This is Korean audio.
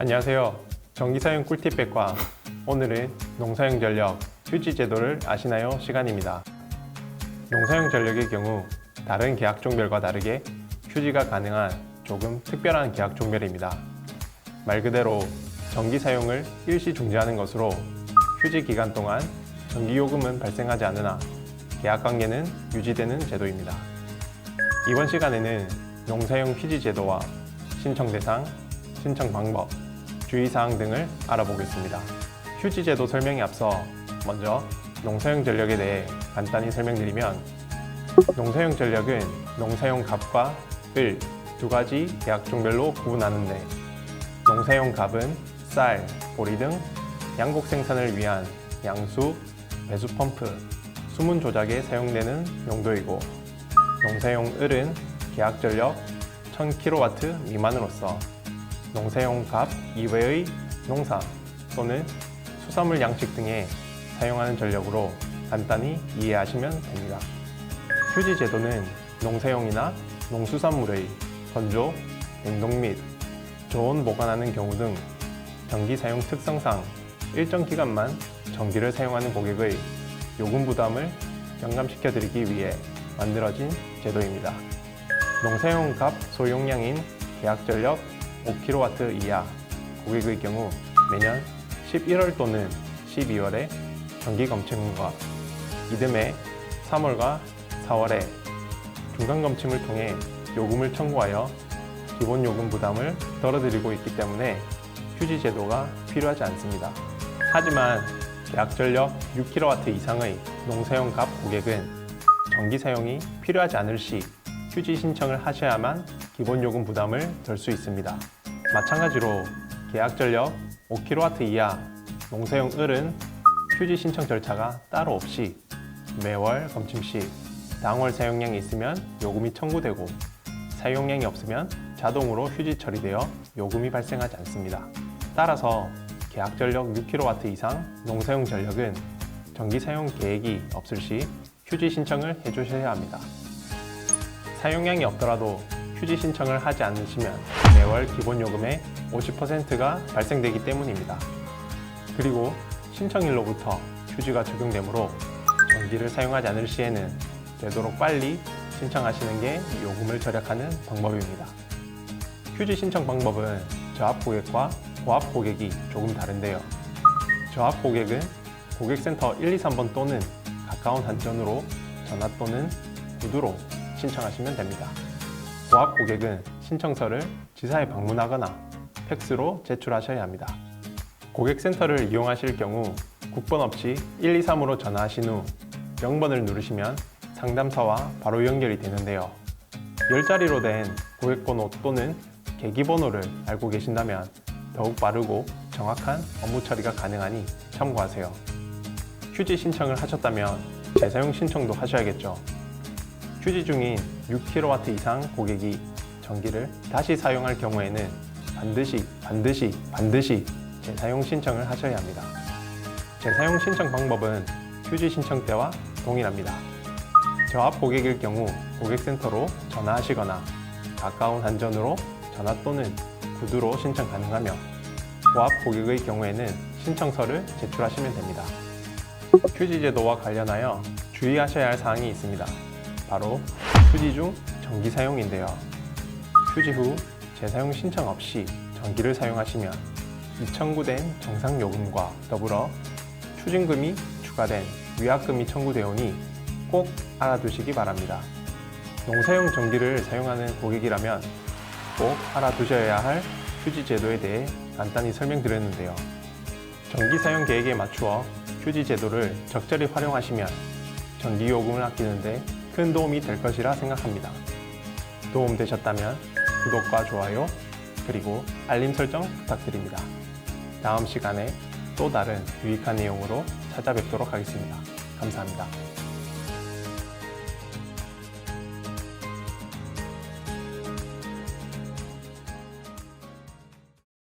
안녕하세요. 전기사용 꿀팁백과 오늘은 농사용 전력 휴지 제도를 아시나요? 시간입니다. 농사용 전력의 경우 다른 계약 종별과 다르게 휴지가 가능한 조금 특별한 계약 종별입니다. 말 그대로 전기 사용을 일시 중지하는 것으로 휴지 기간 동안 전기요금은 발생하지 않으나 계약관계는 유지되는 제도입니다. 이번 시간에는 농사용 휴지 제도와 신청 대상, 신청 방법, 주의사항 등을 알아보겠습니다. 휴지 제도 설명에 앞서 먼저 농사용 전력에 대해 간단히 설명드리면, 농사용 전력은 농사용 갑과 을 두 가지 계약 종별로 구분하는데, 농사용 갑은 쌀, 보리 등 양곡 생산을 위한 양수, 배수 펌프, 수문 조작에 사용되는 용도이고, 농사용 을은 계약 전력 1000kW 미만으로서 농사용 갑 이외의 농사 또는 수산물 양식 등에 사용하는 전력으로 간단히 이해하시면 됩니다. 휴지 제도는 농사용이나 농수산물의 건조, 냉동 및 저온 보관하는 경우 등 전기 사용 특성상 일정 기간만 전기를 사용하는 고객의 요금 부담을 경감시켜 드리기 위해 만들어진 제도입니다. 농사용 갑 소용량인 계약 전력 5kW 이하 고객의 경우 매년 11월 또는 12월에 정기 검침과 이듬해 3월과 4월에 중간 검침을 통해 요금을 청구하여 기본 요금 부담을 덜어드리고 있기 때문에 휴지 제도가 필요하지 않습니다. 하지만 계약 전력 6kW 이상의 농사용 갑 고객은 전기 사용이 필요하지 않을 시 휴지 신청을 하셔야만 기본 요금 부담을 덜 수 있습니다. 마찬가지로 계약 전력 5kW 이하 농사용 을은 휴지 신청 절차가 따로 없이 매월 검침 시 당월 사용량이 있으면 요금이 청구되고, 사용량이 없으면 자동으로 휴지 처리되어 요금이 발생하지 않습니다. 따라서 계약 전력 6kW 이상 농사용 전력은 전기 사용 계획이 없을 시 휴지 신청을 해주셔야 합니다. 사용량이 없더라도 휴지 신청을 하지 않으시면 매월 기본 요금의 50%가 발생되기 때문입니다. 그리고 신청일로부터 휴지가 적용되므로 전기를 사용하지 않을 시에는 되도록 빨리 신청하시는 게 요금을 절약하는 방법입니다. 휴지 신청 방법은 저압 고객과 고압 고객이 조금 다른데요. 저압 고객은 고객센터 123번 또는 가까운 한전으로 전화 또는 구두로 신청하시면 됩니다. 고압 고객은 신청서를 지사에 방문하거나 팩스로 제출하셔야 합니다. 고객센터를 이용하실 경우 국번 없이 123으로 전화하신 후 0번을 누르시면 상담사와 바로 연결이 되는데요. 10자리로 된 고객번호 또는 계기번호를 알고 계신다면 더욱 빠르고 정확한 업무 처리가 가능하니 참고하세요. 휴지 신청을 하셨다면 재사용 신청도 하셔야겠죠. 휴지 중인 6kW 이상 고객이 전기를 다시 사용할 경우에는 반드시 재사용 신청을 하셔야 합니다. 재사용 신청 방법은 휴지 신청 때와 동일합니다. 저압 고객일 경우 고객센터로 전화하시거나 가까운 한전으로 전화 또는 구두로 신청 가능하며, 고압 고객의 경우에는 신청서를 제출하시면 됩니다. 휴지 제도와 관련하여 주의하셔야 할 사항이 있습니다. 바로 휴지 중 전기 사용인데요. 휴지 후 재사용 신청 없이 전기를 사용하시면 이청구된 정상 요금과 더불어 추징금이 추가된 위약금이 청구되오니 꼭 알아두시기 바랍니다. 농사용 전기를 사용하는 고객이라면 꼭 알아두셔야 할 휴지 제도에 대해 간단히 설명드렸는데요. 전기 사용 계획에 맞추어 휴지 제도를 적절히 활용하시면 전기요금을 아끼는데 큰 도움이 될 것이라 생각합니다. 도움 되셨다면 구독과 좋아요 그리고 알림 설정 부탁드립니다. 다음 시간에 또 다른 유익한 내용으로 찾아뵙도록 하겠습니다. 감사합니다.